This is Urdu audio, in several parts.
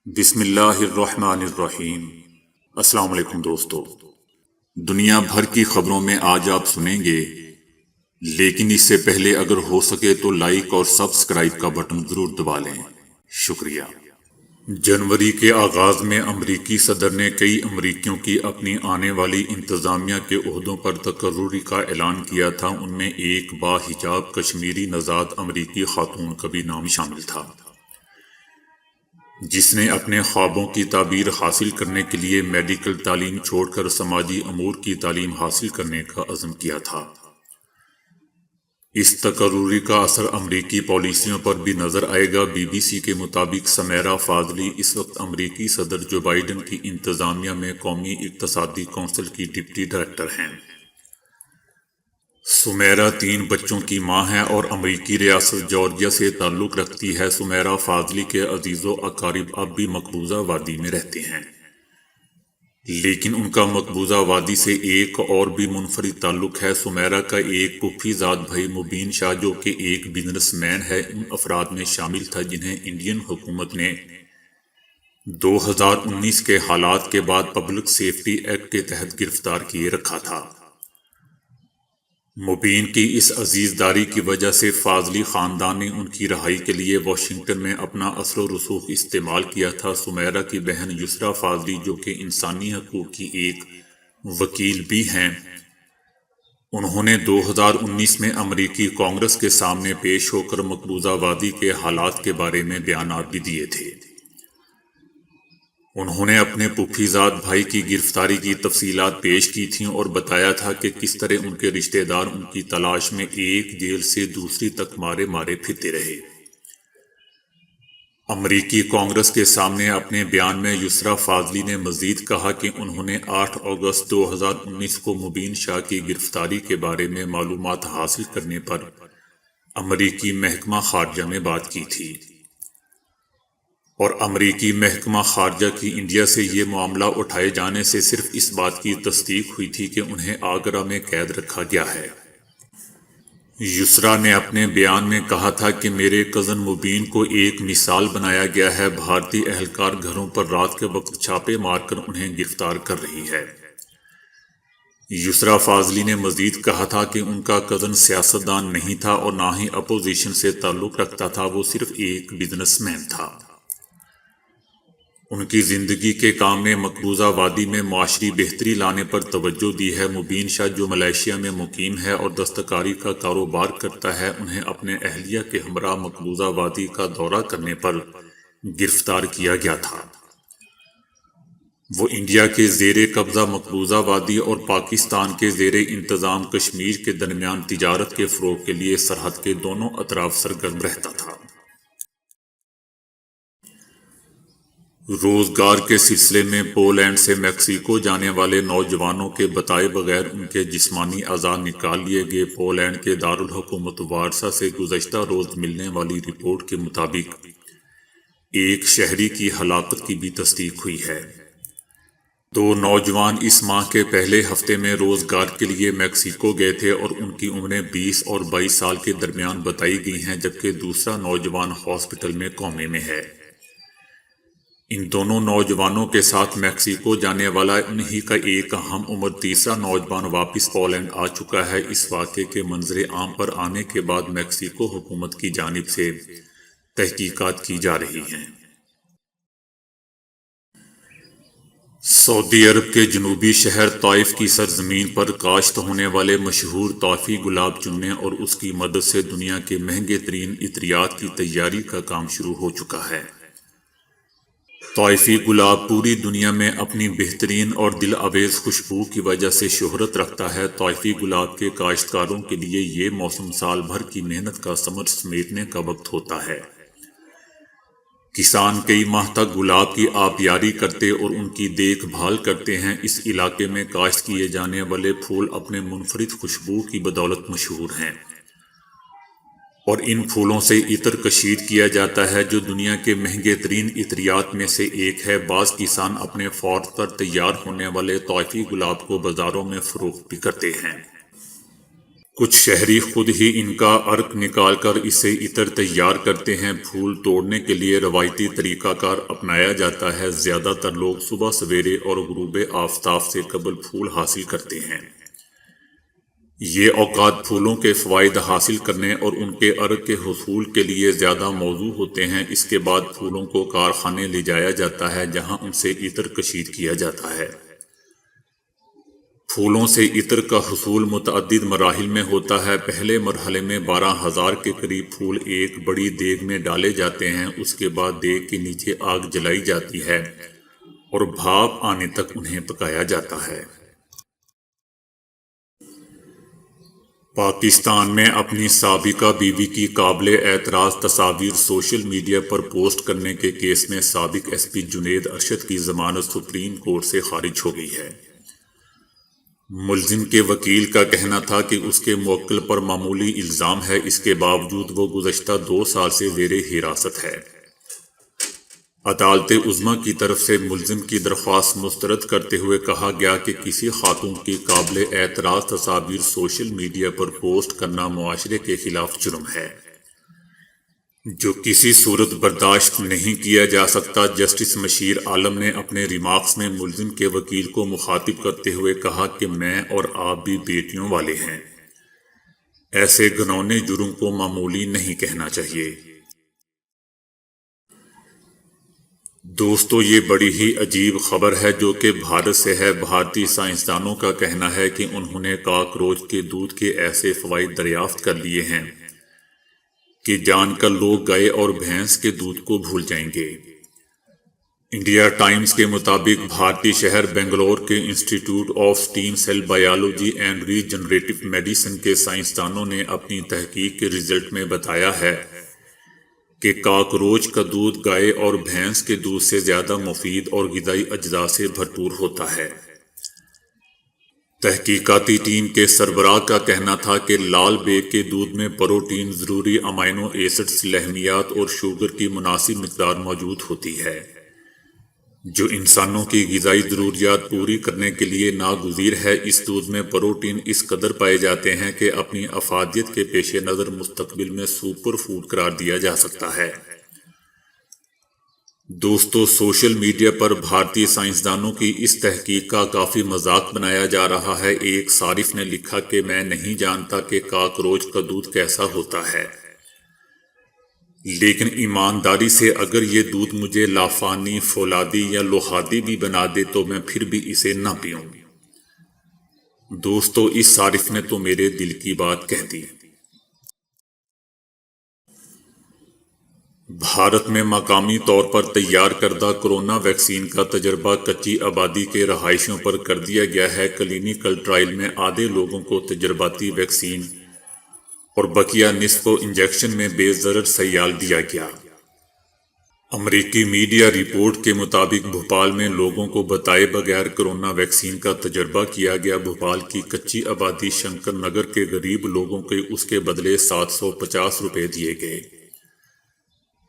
بسم اللہ الرحمن الرحیم۔ السلام علیکم دوستو، دنیا بھر کی خبروں میں آج آپ سنیں گے، لیکن اس سے پہلے اگر ہو سکے تو لائک اور سبسکرائب کا بٹن ضرور دبا لیں، شکریہ۔ جنوری کے آغاز میں امریکی صدر نے کئی امریکیوں کی اپنی آنے والی انتظامیہ کے عہدوں پر تقرری کا اعلان کیا تھا۔ ان میں ایک باحجاب کشمیری نژاد امریکی خاتون کا بھی نام شامل تھا، جس نے اپنے خوابوں کی تعبیر حاصل کرنے کے لیے میڈیکل تعلیم چھوڑ کر سماجی امور کی تعلیم حاصل کرنے کا عزم کیا تھا۔ اس تقرری کا اثر امریکی پالیسیوں پر بھی نظر آئے گا۔ بی بی سی کے مطابق سمیرا فاضلی اس وقت امریکی صدر جو بائیڈن کی انتظامیہ میں قومی اقتصادی کونسل کی ڈپٹی ڈائریکٹر ہیں۔ سمیرا 3 بچوں کی ماں ہے اور امریکی ریاست جارجیا سے تعلق رکھتی ہے۔ سمیرا فاضلی کے عزیز و اقارب اب بھی مقبوضہ وادی میں رہتے ہیں، لیکن ان کا مقبوضہ وادی سے ایک اور بھی منفرد تعلق ہے۔ سمیرا کا ایک پھوپھی زاد بھائی مبین شاہ، جو کہ ایک بزنس مین ہے، ان افراد میں شامل تھا جنہیں انڈین حکومت نے 2019 کے حالات کے بعد پبلک سیفٹی ایکٹ کے تحت گرفتار کیے رکھا تھا۔ مبین کی اس عزیزداری کی وجہ سے فاضلی خاندان نے ان کی رہائی کے لیے واشنگٹن میں اپنا اثر و رسوخ استعمال کیا تھا۔ سمیرا کی بہن یسریٰ فاضلی، جو کہ انسانی حقوق کی ایک وکیل بھی ہیں، انہوں نے 2019 میں امریکی کانگریس کے سامنے پیش ہو کر مقبوضہ وادی کے حالات کے بارے میں بیانات بھی دیے تھے۔ انہوں نے اپنے پھوپھی زاد بھائی کی گرفتاری کی تفصیلات پیش کی تھیں اور بتایا تھا کہ کس طرح ان کے رشتہ دار ان کی تلاش میں ایک جیل سے دوسری تک مارے پھرتے رہے۔ امریکی کانگریس کے سامنے اپنے بیان میں یسریٰ فاضلی نے مزید کہا کہ انہوں نے 8 اگست 2019 کو مبین شاہ کی گرفتاری کے بارے میں معلومات حاصل کرنے پر امریکی محکمہ خارجہ میں بات کی تھی، اور امریکی محکمہ خارجہ کی انڈیا سے یہ معاملہ اٹھائے جانے سے صرف اس بات کی تصدیق ہوئی تھی کہ انہیں آگرہ میں قید رکھا گیا ہے۔ یسریٰ نے اپنے بیان میں کہا تھا کہ میرے کزن مبین کو ایک مثال بنایا گیا ہے۔ بھارتی اہلکار گھروں پر رات کے وقت چھاپے مار کر انہیں گرفتار کر رہی ہے۔ یسریٰ فاضلی نے مزید کہا تھا کہ ان کا کزن سیاستدان نہیں تھا اور نہ ہی اپوزیشن سے تعلق رکھتا تھا، وہ صرف ایک بزنس مین تھا۔ ان کی زندگی کے کام نے مقبوضہ وادی میں معاشی بہتری لانے پر توجہ دی ہے۔ مبین شاہ، جو ملائیشیا میں مقیم ہے اور دستکاری کا کاروبار کرتا ہے، انہیں اپنے اہلیہ کے ہمراہ مقبوضہ وادی کا دورہ کرنے پر گرفتار کیا گیا تھا۔ وہ انڈیا کے زیر قبضہ مقبوضہ وادی اور پاکستان کے زیر انتظام کشمیر کے درمیان تجارت کے فروغ کے لیے سرحد کے دونوں اطراف سرگرم رہتا تھا۔ روزگار کے سلسلے میں پولینڈ سے میکسیکو جانے والے نوجوانوں کے بتائے بغیر ان کے جسمانی اعضاء نکال لیے گئے۔ پولینڈ کے دارالحکومت وارسا سے گزشتہ روز ملنے والی رپورٹ کے مطابق ایک شہری کی ہلاکت کی بھی تصدیق ہوئی ہے۔ 2 نوجوان اس ماہ کے پہلے ہفتے میں روزگار کے لیے میکسیکو گئے تھے اور ان کی عمریں 20 اور 22 سال کے درمیان بتائی گئی ہیں، جبکہ دوسرا نوجوان ہاسپٹل میں کومے میں ہے۔ ان دونوں نوجوانوں کے ساتھ میکسیکو جانے والا انہی کا ایک ہم عمر تیسرا نوجوان واپس پولینڈ آ چکا ہے۔ اس واقعے کے منظر عام پر آنے کے بعد میکسیکو حکومت کی جانب سے تحقیقات کی جا رہی ہیں۔ سعودی عرب کے جنوبی شہر طائف کی سرزمین پر کاشت ہونے والے مشہور طائفی گلاب چننے اور اس کی مدد سے دنیا کے مہنگے ترین عطریات کی تیاری کا کام شروع ہو چکا ہے۔ طائفی گلاب پوری دنیا میں اپنی بہترین اور دل آویز خوشبو کی وجہ سے شہرت رکھتا ہے۔ طائفی گلاب کے کاشتکاروں کے لیے یہ موسم سال بھر کی محنت کا ثمر سمیٹنے کا وقت ہوتا ہے۔ کسان کئی ماہ تک گلاب کی آبیاری کرتے اور ان کی دیکھ بھال کرتے ہیں۔ اس علاقے میں کاشت کیے جانے والے پھول اپنے منفرد خوشبو کی بدولت مشہور ہیں، اور ان پھولوں سے عطر کشید کیا جاتا ہے جو دنیا کے مہنگے ترین عطریات میں سے ایک ہے۔ بعض کسان اپنے فوٹ پر تیار ہونے والے طائفی گلاب کو بازاروں میں فروخت بھی کرتے ہیں۔ کچھ شہری خود ہی ان کا عرق نکال کر اسے عطر تیار کرتے ہیں۔ پھول توڑنے کے لیے روایتی طریقہ کار اپنایا جاتا ہے۔ زیادہ تر لوگ صبح سویرے اور غروب آفتاب سے قبل پھول حاصل کرتے ہیں۔ یہ اوقات پھولوں کے فوائد حاصل کرنے اور ان کے عرق کے حصول کے لیے زیادہ موزوں ہوتے ہیں۔ اس کے بعد پھولوں کو کارخانے لے جایا جاتا ہے جہاں ان سے عطر کشید کیا جاتا ہے۔ پھولوں سے عطر کا حصول متعدد مراحل میں ہوتا ہے۔ پہلے مرحلے میں 12,000 کے قریب پھول ایک بڑی دیگ میں ڈالے جاتے ہیں۔ اس کے بعد دیگ کے نیچے آگ جلائی جاتی ہے اور بھاپ آنے تک انہیں پکایا جاتا ہے۔ پاکستان میں اپنی سابقہ بیوی کی قابل اعتراض تصاویر سوشل میڈیا پر پوسٹ کرنے کے کیس میں سابق ایس پی جنید ارشد کی ضمانت سپریم کورٹ سے خارج ہو گئی ہے۔ ملزم کے وکیل کا کہنا تھا کہ اس کے موکل پر معمولی الزام ہے، اس کے باوجود وہ گزشتہ 2 سال سے زیر حراست ہے۔ عدالت عظمیٰ کی طرف سے ملزم کی درخواست مسترد کرتے ہوئے کہا گیا کہ کسی خاتون کی قابل اعتراض تصاویر سوشل میڈیا پر پوسٹ کرنا معاشرے کے خلاف جرم ہے، جو کسی صورت برداشت نہیں کیا جا سکتا۔ جسٹس مشیر عالم نے اپنے ریمارکس میں ملزم کے وکیل کو مخاطب کرتے ہوئے کہا کہ میں اور آپ بھی بیٹیوں والے ہیں، ایسے گھناؤنے جرم کو معمولی نہیں کہنا چاہیے۔ دوستو، یہ بڑی ہی عجیب خبر ہے جو کہ بھارت سے ہے۔ بھارتی سائنسدانوں کا کہنا ہے کہ انہوں نے کاکروچ کے دودھ کے ایسے فوائد دریافت کر لیے ہیں کہ جان کر لوگ گائے اور بھینس کے دودھ کو بھول جائیں گے۔ انڈیا ٹائمز کے مطابق بھارتی شہر بنگلور کے institute of stem cell biology and regenerative medicine کے سائنسدانوں نے اپنی تحقیق کے رزلٹ میں بتایا ہے کہ کاکروچ کا دودھ گائے اور بھینس کے دودھ سے زیادہ مفید اور غذائی اجزاء سے بھرپور ہوتا ہے۔ تحقیقاتی ٹیم کے سربراہ کا کہنا تھا کہ لال بیگ کے دودھ میں پروٹین، ضروری امائنو ایسڈز، لحمیات اور شوگر کی مناسب مقدار موجود ہوتی ہے، جو انسانوں کی غذائی ضروریات پوری کرنے کے لیے ناگزیر ہے۔ اس دودھ میں پروٹین اس قدر پائے جاتے ہیں کہ اپنی افادیت کے پیش نظر مستقبل میں سپر فوڈ قرار دیا جا سکتا ہے۔ دوستو، سوشل میڈیا پر بھارتی سائنسدانوں کی اس تحقیق کا کافی مذاق بنایا جا رہا ہے۔ ایک صارف نے لکھا کہ میں نہیں جانتا کہ کاکروچ کا دودھ کیسا ہوتا ہے، لیکن ایمانداری سے اگر یہ دودھ مجھے لافانی، فولادی یا لوہادی بھی بنا دے تو میں پھر بھی اسے نہ پیوں۔ دوستو، اس صارف نے تو میرے دل کی بات کہہ دی۔ بھارت میں مقامی طور پر تیار کردہ کورونا ویکسین کا تجربہ کچی آبادی کے رہائشیوں پر کر دیا گیا ہے۔ کلینیکل ٹرائل میں آدھے لوگوں کو تجرباتی ویکسین اور بقیہ نصف کو انجیکشن میں بے ضرر سیال دیا گیا۔ امریکی میڈیا رپورٹ کے مطابق بھوپال میں لوگوں کو بتائے بغیر کورونا ویکسین کا تجربہ کیا گیا۔ بھوپال کی کچی آبادی شنکر نگر کے غریب لوگوں کو اس کے بدلے 750 روپے دیے گئے۔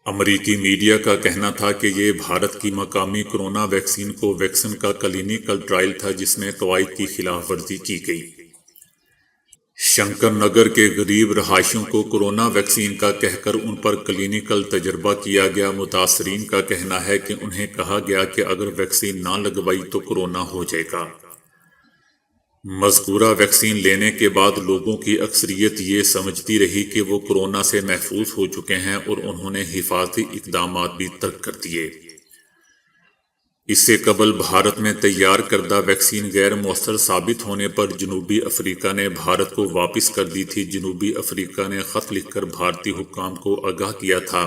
امریکی میڈیا کا کہنا تھا کہ یہ بھارت کی مقامی کورونا ویکسین کو ویکسن کا کلینیکل ٹرائل تھا جس میں قواعد کی خلاف ورزی کی گئی۔ شنکر نگر کے غریب رہائشیوں کو کورونا ویکسین کا کہہ کر ان پر کلینیکل تجربہ کیا گیا۔ متاثرین کا کہنا ہے کہ انہیں کہا گیا کہ اگر ویکسین نہ لگوائی تو کورونا ہو جائے گا۔ مذکورہ ویکسین لینے کے بعد لوگوں کی اکثریت یہ سمجھتی رہی کہ وہ کورونا سے محفوظ ہو چکے ہیں اور انہوں نے حفاظتی اقدامات بھی ترک کر دیے۔ اس سے قبل بھارت میں تیار کردہ ویکسین غیر مؤثر ثابت ہونے پر جنوبی افریقہ نے بھارت کو واپس کر دی تھی۔ جنوبی افریقہ نے خط لکھ کر بھارتی حکام کو آگاہ کیا تھا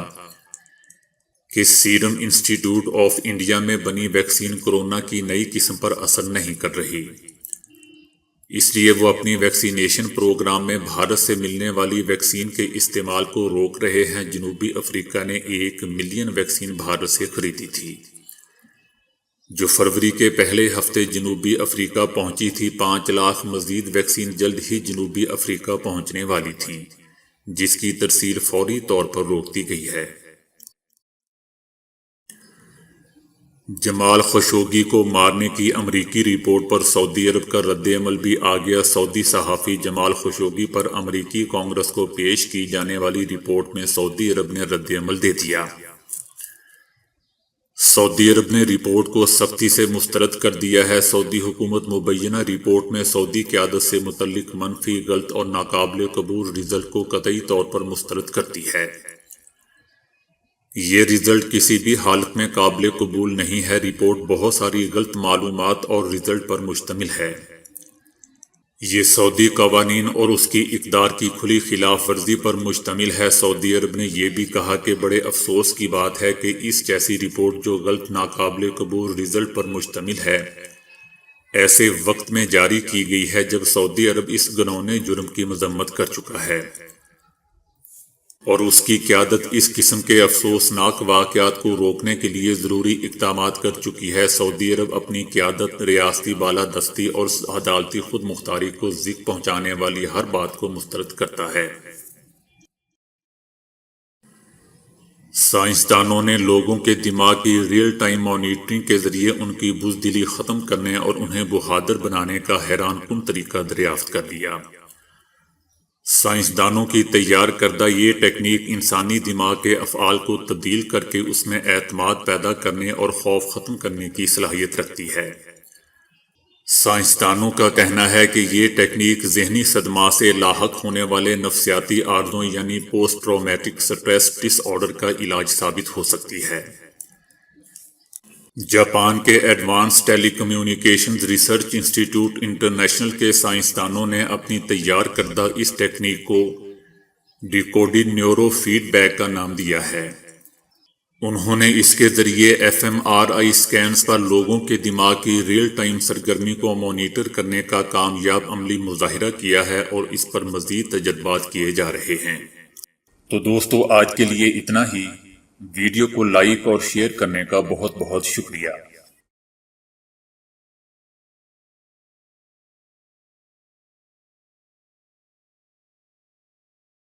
کہ سیرم انسٹی ٹیوٹ آف انڈیا میں بنی ویکسین کورونا کی نئی قسم پر اثر نہیں کر رہی، اس لیے وہ اپنی ویکسینیشن پروگرام میں بھارت سے ملنے والی ویکسین کے استعمال کو روک رہے ہیں۔ جنوبی افریقہ نے 1 ملین ویکسین بھارت سے خریدی تھی، جو فروری کے پہلے ہفتے جنوبی افریقہ پہنچی تھی۔ 5 لاکھ مزید ویکسین جلد ہی جنوبی افریقہ پہنچنے والی تھیں، جس کی ترسیل فوری طور پر روک دی گئی ہے۔ جمال خشوگی کو مارنے کی امریکی رپورٹ پر سعودی عرب کا رد عمل بھی آ گیا۔ سعودی صحافی جمال خشوگی پر امریکی کانگریس کو پیش کی جانے والی رپورٹ میں سعودی عرب نے رد عمل دے دیا۔ سعودی عرب نے رپورٹ کو سختی سے مسترد کر دیا ہے۔ سعودی حکومت مبینہ رپورٹ میں سعودی قیادت سے متعلق منفی، غلط اور ناقابل قبول رزلٹ کو قطعی طور پر مسترد کرتی ہے۔ یہ رزلٹ کسی بھی حالت میں قابل قبول نہیں ہے۔ رپورٹ بہت ساری غلط معلومات اور رزلٹ پر مشتمل ہے۔ یہ سعودی قوانین اور اس کی اقدار کی کھلی خلاف ورزی پر مشتمل ہے۔ سعودی عرب نے یہ بھی کہا کہ بڑے افسوس کی بات ہے کہ اس جیسی رپورٹ جو غلط، ناقابل قبول رزلٹ پر مشتمل ہے، ایسے وقت میں جاری کی گئی ہے جب سعودی عرب اس گھناؤنے جرم کی مذمت کر چکا ہے اور اس کی قیادت اس قسم کے افسوسناک واقعات کو روکنے کے لیے ضروری اقدامات کر چکی ہے۔ سعودی عرب اپنی قیادت، ریاستی بالادستی اور عدالتی خود مختاری کو ذک پہنچانے والی ہر بات کو مسترد کرتا ہے۔ سائنسدانوں نے لوگوں کے دماغ کی ریئل ٹائم مانیٹرنگ کے ذریعے ان کی بزدلی ختم کرنے اور انہیں بہادر بنانے کا حیران کن طریقہ دریافت کر لیا۔ سائنسدانوں کی تیار کردہ یہ ٹیکنیک انسانی دماغ کے افعال کو تبدیل کر کے اس میں اعتماد پیدا کرنے اور خوف ختم کرنے کی صلاحیت رکھتی ہے۔ سائنسدانوں کا کہنا ہے کہ یہ ٹیکنیک ذہنی صدمات سے لاحق ہونے والے نفسیاتی عارضوں یعنی پوسٹ ٹرامیٹک سٹریس ڈس آرڈر کا علاج ثابت ہو سکتی ہے۔ جاپان کے ایڈوانس ٹیلی کمیونیکیشنز ریسرچ انسٹی ٹیوٹ انٹرنیشنل کے سائنسدانوں نے اپنی تیار کردہ اس ٹیکنیک کو ڈیکوڈڈ نیورو فیڈ بیک کا نام دیا ہے۔ انہوں نے اس کے ذریعے FMRI سکینز پر لوگوں کے دماغ کی ریئل ٹائم سرگرمی کو مانیٹر کرنے کا کامیاب عملی مظاہرہ کیا ہے اور اس پر مزید تجربات کیے جا رہے ہیں۔ تو دوستو، آج کے لیے اتنا ہی۔ ویڈیو کو لائک اور شیئر کرنے کا بہت بہت شکریہ۔